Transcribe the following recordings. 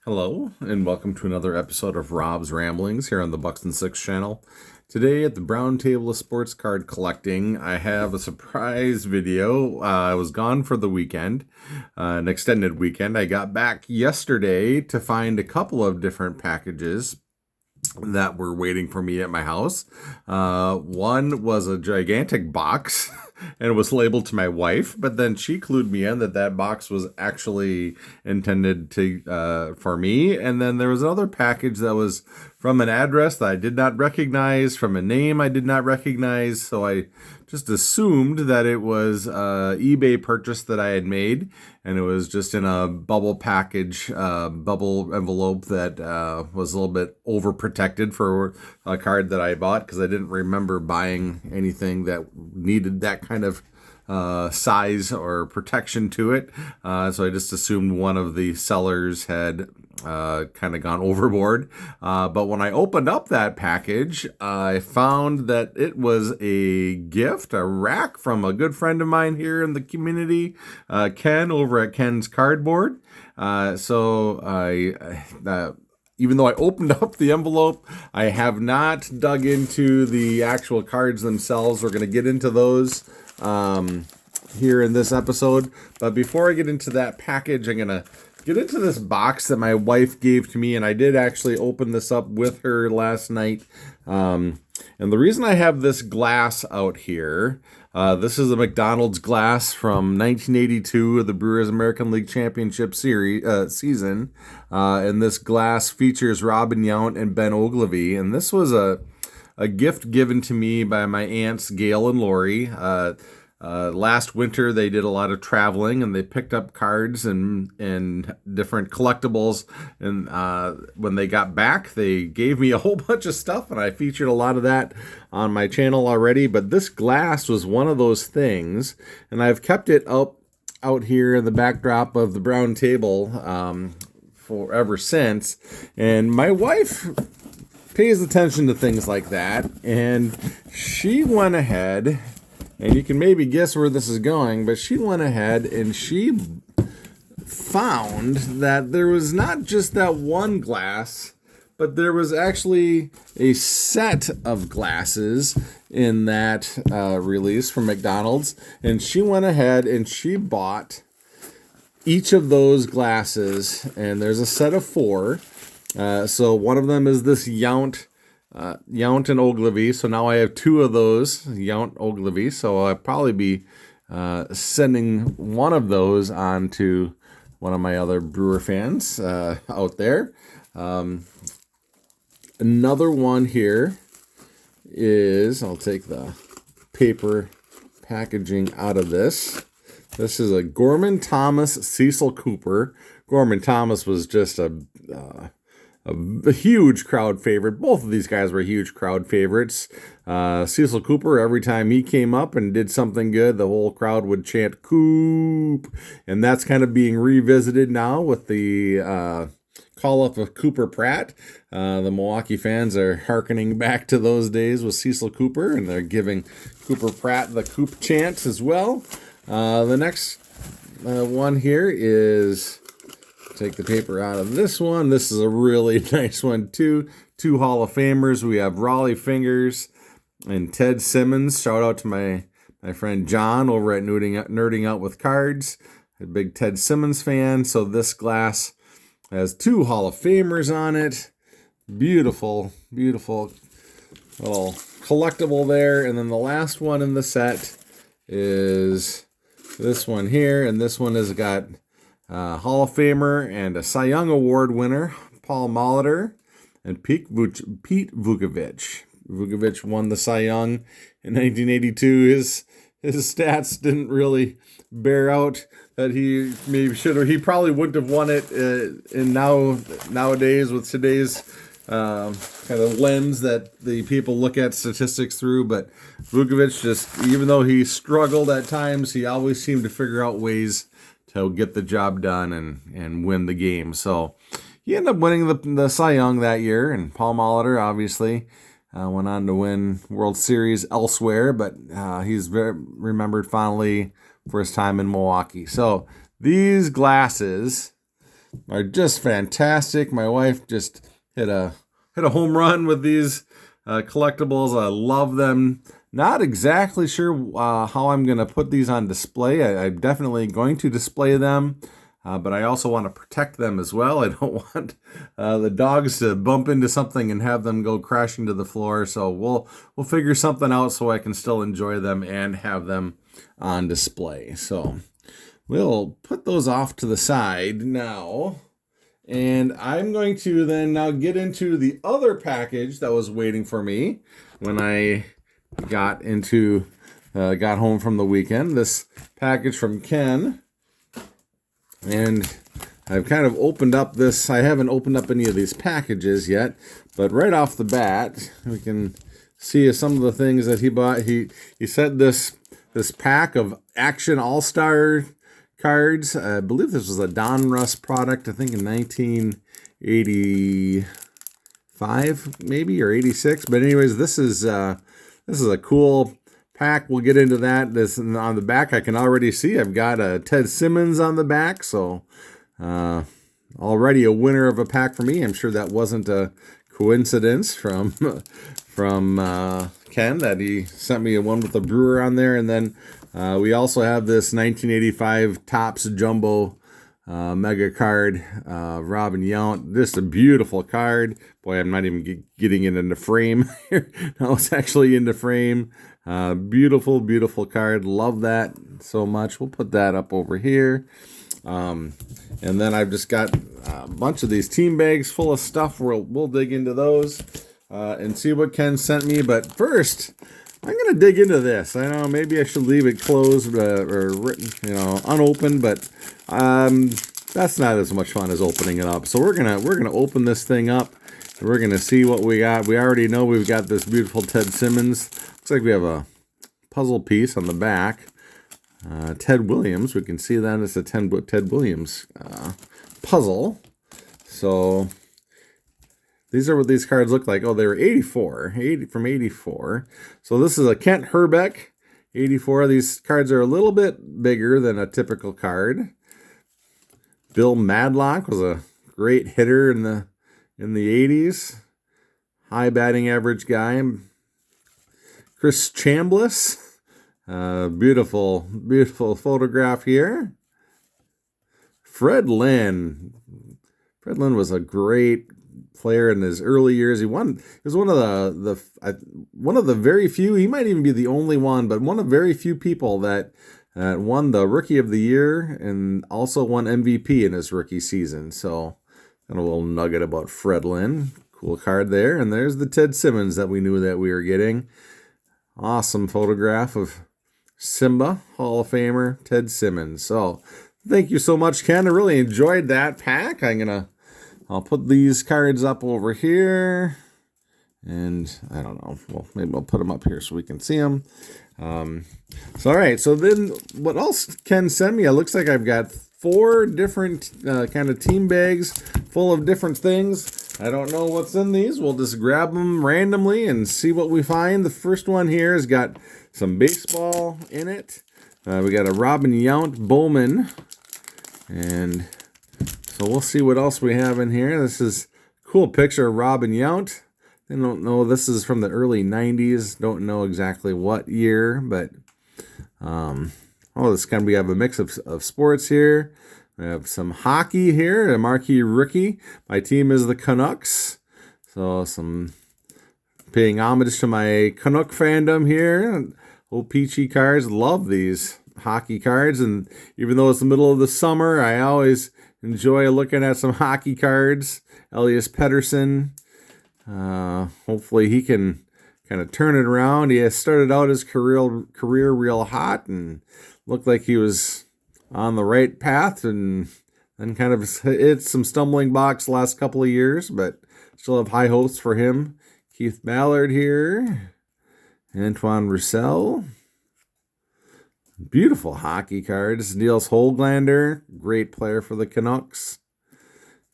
Hello, and welcome to another episode of Rob's Ramblings here on the Bucks and Six channel. Today at the Brown Table of Sports Card Collecting, I have a surprise video. I was gone for the weekend, an extended weekend. I got back yesterday to find a couple of different packages that were waiting for me at my house. One was a gigantic box and it was labeled to my wife, but then she clued me in that that box was actually intended to for me. And then there was another package that was from an address that I did not recognize, from a name I did not recognize. So I just assumed that it was a eBay purchase that I had made, and it was just in a bubble package, bubble envelope that was a little bit overprotected for a card that I bought because I didn't remember buying anything that needed that kind of size or protection to it. So I just assumed one of the sellers had kind of gone overboard. But when I opened up that package, I found that it was a gift, a rack from a good friend of mine here in the community, Ken, over at Ken's Cardboard. Even though I opened up the envelope, I have not dug into the actual cards themselves. We're going to get into those here in this episode. But before I get into that package, I'm going to get into this box that my wife gave to me. And I did actually open this up with her last night. And the reason I have this glass out here, this is a McDonald's glass from 1982 of the Brewers American League Championship season. And this glass features Robin Yount and Ben Oglivie. And this was a gift given to me by my aunts, Gail and Lori. Last winter, they did a lot of traveling and they picked up cards and different collectibles. And when they got back, they gave me a whole bunch of stuff, and I featured a lot of that on my channel already. But this glass was one of those things, and I've kept it out here in the backdrop of the brown table for ever since. And my wife pays attention to things like that, and she went ahead. And you can maybe guess where this is going, but she went ahead and she found that there was not just that one glass, but there was actually a set of glasses in that release from McDonald's. And she went ahead and she bought each of those glasses, and there's a set of 4. So one of them is this Yount and Oglivie. So now I have 2 of those, Yount, Oglivie. So I'll probably be sending one of those on to one of my other Brewer fans out there. Another one here is, I'll take the paper packaging out of this. This is a Gorman Thomas Cecil Cooper. Gorman Thomas was just a huge crowd favorite. Both of these guys were huge crowd favorites. Cecil Cooper, every time he came up and did something good, the whole crowd would chant "Coop," and that's kind of being revisited now with the call-up of Cooper Pratt. The Milwaukee fans are hearkening back to those days with Cecil Cooper, and they're giving Cooper Pratt the Coop chant as well. The next one here is... Take the paper out of this one. This is a really nice one too. 2 Hall of Famers. We have Raleigh Fingers and Ted Simmons. Shout out to my friend John over at Nerding Out with Cards. A big Ted Simmons fan. So this glass has 2 Hall of Famers on it. Beautiful, beautiful little collectible there. And then the last one in the set is this one here. And this one has got Hall of Famer and a Cy Young Award winner, Paul Molitor, and Pete Vukovich. Vukovich won the Cy Young in 1982. His stats didn't really bear out that he maybe should have. He probably wouldn't have won it nowadays with today's kind of lens that the people look at statistics through. But Vukovich, just even though he struggled at times, he always seemed to figure out ways to get the job done and win the game. So he ended up winning the Cy Young that year, and Paul Molitor obviously went on to win World Series elsewhere, but he's very remembered fondly for his time in Milwaukee. So these glasses are just fantastic. My wife just hit a home run with these collectibles. I love them. Not exactly sure how I'm going to put these on display. I'm definitely going to display them, but I also want to protect them as well. I don't want the dogs to bump into something and have them go crashing to the floor. So we'll figure something out so I can still enjoy them and have them on display. So we'll put those off to the side now. And I'm going to then now get into the other package that was waiting for me when I got home from the weekend. This package from Ken. And I've kind of opened up this. I haven't opened up any of these packages yet, but right off the bat, we can see some of the things that he bought. He sent this pack of Action All-Star cards. I believe this was a Donruss product, I think in 1985 maybe, or 86. But anyways, this is a cool pack. We'll get into that. This on the back, I can already see I've got a Ted Simmons on the back, so already a winner of a pack for me. I'm sure that wasn't a coincidence from Ken that he sent me a one with a Brewer on there. And then we also have this 1985 Topps Jumbo Mega card, Robin Yount. Just a beautiful card. Boy, I'm not even getting it in the frame. No, it's actually in the frame. Beautiful, beautiful card. Love that so much. We'll put that up over here. And then I've just got a bunch of these team bags full of stuff. We'll dig into those and see what Ken sent me. But first, I'm going to dig into this. I know maybe I should leave it closed or written, unopened, but that's not as much fun as opening it up. So we're gonna open this thing up. And we're gonna see what we got. We already know we've got this beautiful Ted Simmons. Looks like we have a puzzle piece on the back. Ted Williams. We can see that it's a Ted Williams puzzle. So these are what these cards look like. Oh, they were 84, from 84. So this is a Kent Hrbek, 84. These cards are a little bit bigger than a typical card. Bill Madlock was a great hitter in the 80s. High batting average guy. Chris Chambliss. Beautiful, beautiful photograph here. Fred Lynn. Fred Lynn was a great player in his early years. He was one of the very few. He might even be the only one, but one of very few people that won the Rookie of the Year and also won MVP in his rookie season. So, and a little nugget about Fred Lynn. Cool card there. And there's the Ted Simmons that we knew that we were getting. Awesome photograph of Simba, Hall of Famer, Ted Simmons. So, thank you so much, Ken. I really enjoyed that pack. I'll put these cards up over here. And I don't know. Well, maybe I'll put them up here so we can see them. So, all right. So then what else Ken sent me? It looks like I've got 4 different kind of team bags full of different things. I don't know what's in these. We'll just grab them randomly and see what we find. The first one here has got some baseball in it. We got a Robin Yount Bowman. And so we'll see what else we have in here. This is a cool picture of Robin Yount. I don't know. This is from the early 90s. Don't know exactly what year, but this kind of, we have a mix of sports here. We have some hockey here, a marquee rookie. My team is the Canucks. So some paying homage to my Canuck fandom here. Old peachy cards. Love these hockey cards. And even though it's the middle of the summer, I always enjoy looking at some hockey cards. Elias Pettersson. Hopefully he can kind of turn it around. He has started out his career real hot and looked like he was on the right path, and then kind of hit some stumbling blocks the last couple of years, but still have high hopes for him. Keith Ballard here. Antoine Roussel. Beautiful hockey cards. Niels Holglander, great player for the Canucks.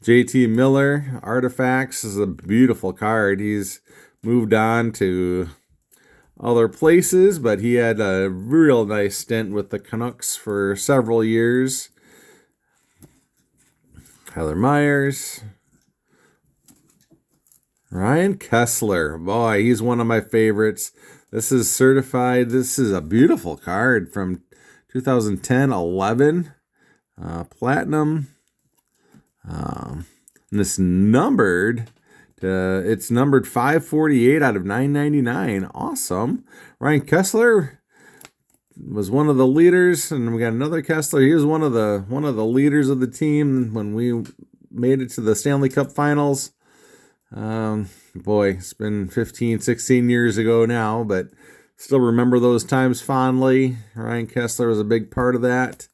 JT Miller, Artifacts, is a beautiful card. He's moved on to other places, but he had a real nice stint with the Canucks for several years. Kyler Myers. Ryan Kessler. Boy, he's one of my favorites. This is certified. This is a beautiful card from 2010-11. Platinum. And it's numbered. It's numbered 548 out of 999. Awesome. Ryan Kessler was one of the leaders, and we got another Kessler. He was one of the leaders of the team when we made it to the Stanley Cup Finals. Boy, it's been 15, 16 years ago now, but still remember those times fondly. Ryan Kessler was a big part of that.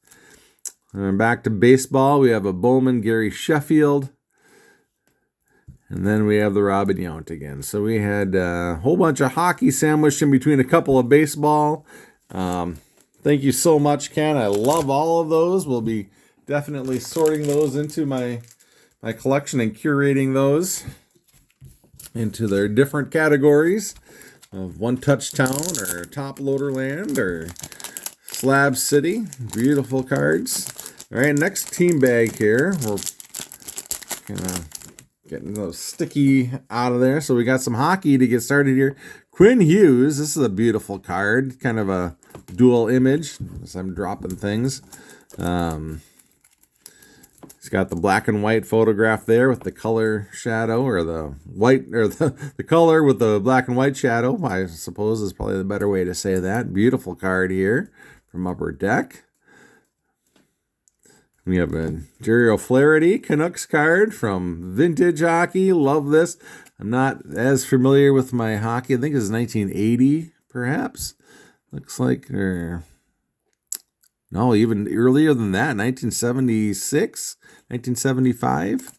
And back to baseball, we have a Bowman Gary Sheffield. And then we have the Robin Yount again. So we had a whole bunch of hockey sandwiched in between a couple of baseball. Thank you so much, Ken. I love all of those. We'll be definitely sorting those into my collection and curating those into their different categories of One Touch Town or Top Loader Land or Slab City. Beautiful cards. All right, next team bag here. We're gonna getting those sticky out of there. So we got some hockey to get started here. Quinn Hughes. This is a beautiful card. Kind of a dual image as I'm dropping things. He's got the black and white photograph there with the color shadow, or the white, or the color with the black and white shadow, I suppose is probably the better way to say that. Beautiful card here from Upper Deck. We have a Jerry O'Flaherty Canucks card from Vintage Hockey. Love this. I'm not as familiar with my hockey. I think it's 1980, perhaps. Looks like, no, even earlier than that, 1976, 1975.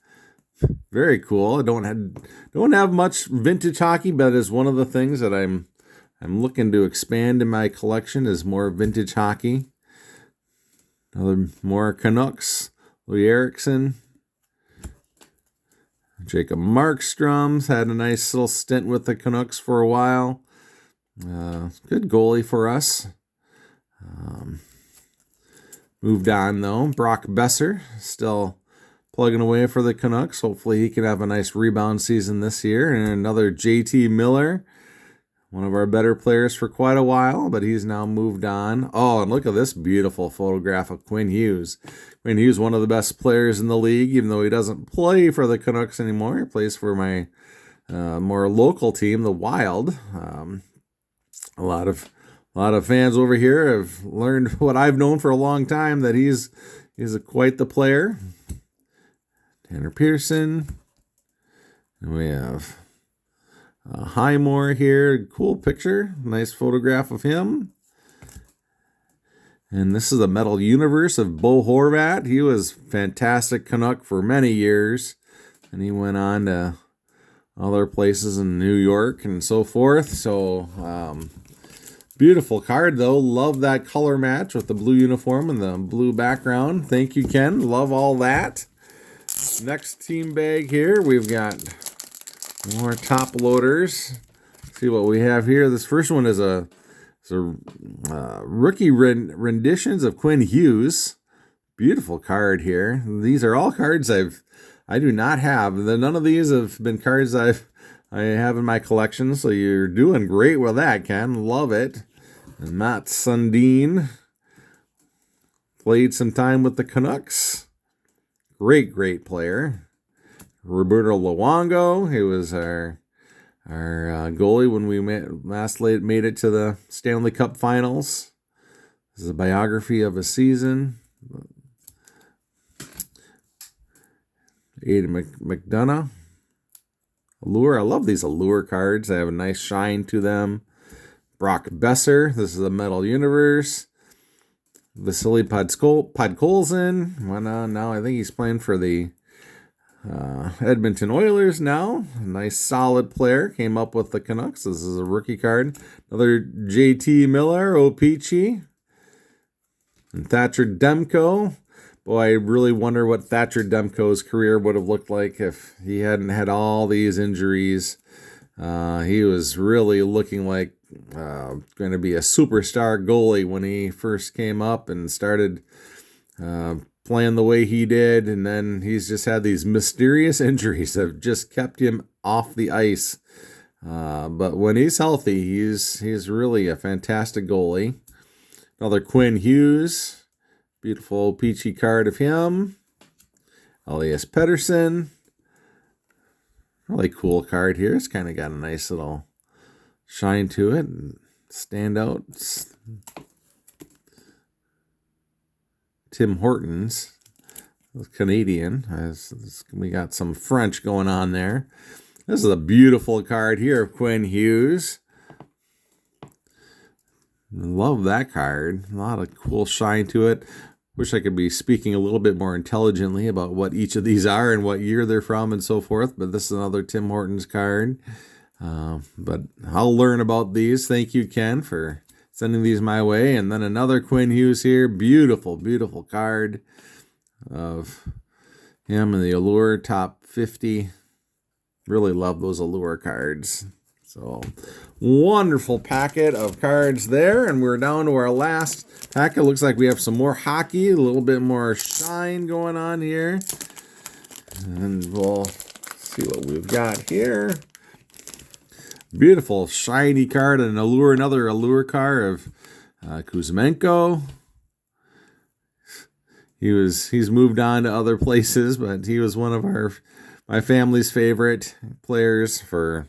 Very cool. I don't have much vintage hockey, but it's one of the things that I'm looking to expand in my collection is more vintage hockey. More Canucks. Louis Eriksson. Jacob Markstrom's had a nice little stint with the Canucks for a while. Good goalie for us. Moved on, though. Brock Besser still plugging away for the Canucks. Hopefully he can have a nice rebound season this year. And another JT Miller, one of our better players for quite a while, but he's now moved on. Oh, and look at this beautiful photograph of Quinn Hughes. Quinn Hughes, one of the best players in the league, even though he doesn't play for the Canucks anymore. He plays for my more local team, the Wild. A lot of fans over here have learned what I've known for a long time, that he's quite the player. Tanner Pearson. And we have Highmore here. Cool picture. Nice photograph of him. And this is a Metal Universe of Bo Horvat. He was fantastic Canuck for many years. And he went on to other places in New York and so forth. So, beautiful card, though. Love that color match with the blue uniform and the blue background. Thank you, Ken. Love all that. Next team bag here, we've got more top loaders. Let's see what we have here. This first one is a rookie renditions of Quinn Hughes. Beautiful card here. These are all cards I do not have. None of these have been cards I have in my collection, so you're doing great with that, Ken. Love it. And Matt Sundin played some time with the Canucks. Great player. Roberto Luongo, he was our goalie when we made it to the Stanley Cup Finals. This is a biography of a season. Aidan McDonough. Allure. I love these Allure cards. They have a nice shine to them. Brock Besser. This is a Metal Universe. Vasily Podkolzin. Went on now. I think he's playing for the Edmonton Oilers now. A nice solid player. Came up with the Canucks. This is a rookie card. Another JT Miller. O-Pee-Chee. And Thatcher Demko. Boy, I really wonder what Thatcher Demko's career would have looked like if he hadn't had all these injuries. He was really looking like going to be a superstar goalie when he first came up and started playing the way he did, and then he's just had these mysterious injuries that have just kept him off the ice. But when he's healthy, he's really a fantastic goalie. Another Quinn Hughes. Beautiful peachy card of him. Elias Pettersson. Really cool card here. It's kind of got a nice little shine to it and stand out. Tim Hortons, Canadian. We got some French going on there. This is a beautiful card here of Quinn Hughes. Love that card. A lot of cool shine to it. Wish I could be speaking a little bit more intelligently about what each of these are and what year they're from and so forth. But this is another Tim Hortons card. But I'll learn about these. Thank you, Ken, for sending these my way. And then another Quinn Hughes here. Beautiful, beautiful card of him in the Allure Top 50. Really love those Allure cards. So, wonderful packet of cards there. And we're down to our last packet. Looks like we have some more hockey, a little bit more shine going on here. And we'll see what we've got here. Beautiful shiny card and another Allure card of Kuzmenko. He's moved on to other places, but he was one of my family's favorite players for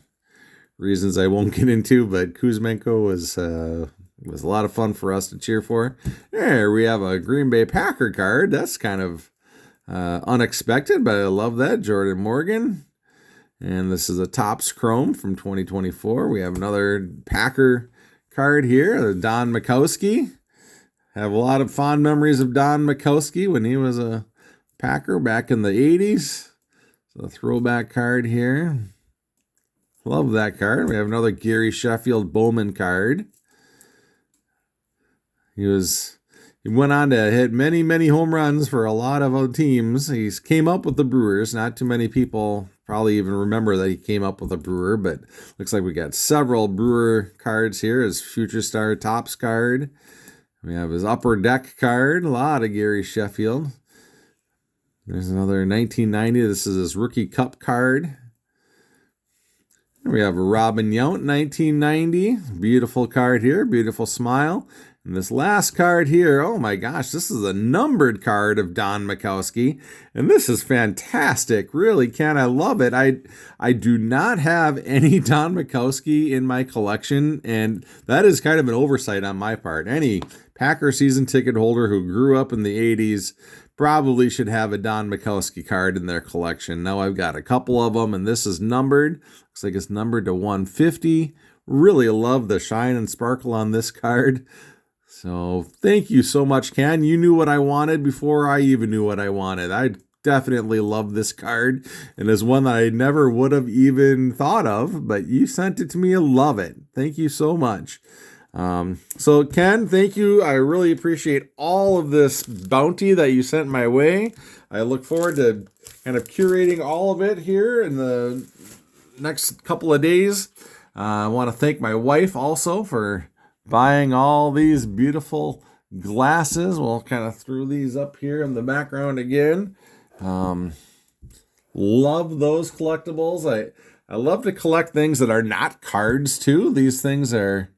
reasons I won't get into, but Kuzmenko was a lot of fun for us to cheer for. There we have a Green Bay Packer card. That's kind of unexpected, but I love that. Jordan Morgan. And this is a Topps Chrome from 2024. We have another Packer card here, Don Majkowski. Have a lot of fond memories of Don Majkowski when he was a Packer back in the 80s. So a throwback card here. Love that card. We have another Gary Sheffield Bowman card. He went on to hit many, many home runs for a lot of teams. He came up with the Brewers. Not too many people probably even remember that he came up with a Brewer, but looks like we got several Brewer cards here. His Future Star Topps card. We have his Upper Deck card. A lot of Gary Sheffield. There's another 1990. This is his Rookie Cup card. We have a Robin Yount, 1990. Beautiful card here. Beautiful smile. And this last card here, oh my gosh, this is a numbered card of Don Majkowski. And this is fantastic. Really, Ken, I love it. I do not have any Don Majkowski in my collection. And that is kind of an oversight on my part. Any Packer season ticket holder who grew up in the 80s probably should have a Don Majkowski card in their collection. Now I've got a couple of them, and this is numbered. Looks like it's numbered to 150. Really love the shine and sparkle on this card. So thank you so much, Ken. You knew what I wanted before I even knew what I wanted. I definitely love this card, and it's one that I never would have even thought of, but you sent it to me. I love it. Thank you so much. So Ken, thank you. I really appreciate all of this bounty that you sent my way. I look forward to kind of curating all of it here in the next couple of days. I want to thank my wife also for buying all these beautiful glasses. We'll kind of throw these up here in the background again. Love those collectibles. I love to collect things that are not cards too. These things are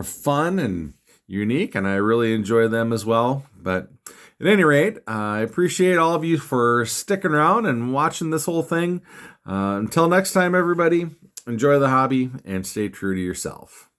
fun and unique, and I really enjoy them as well. But at any rate, I appreciate all of you for sticking around and watching this whole thing. Until next time, everybody, enjoy the hobby and stay true to yourself.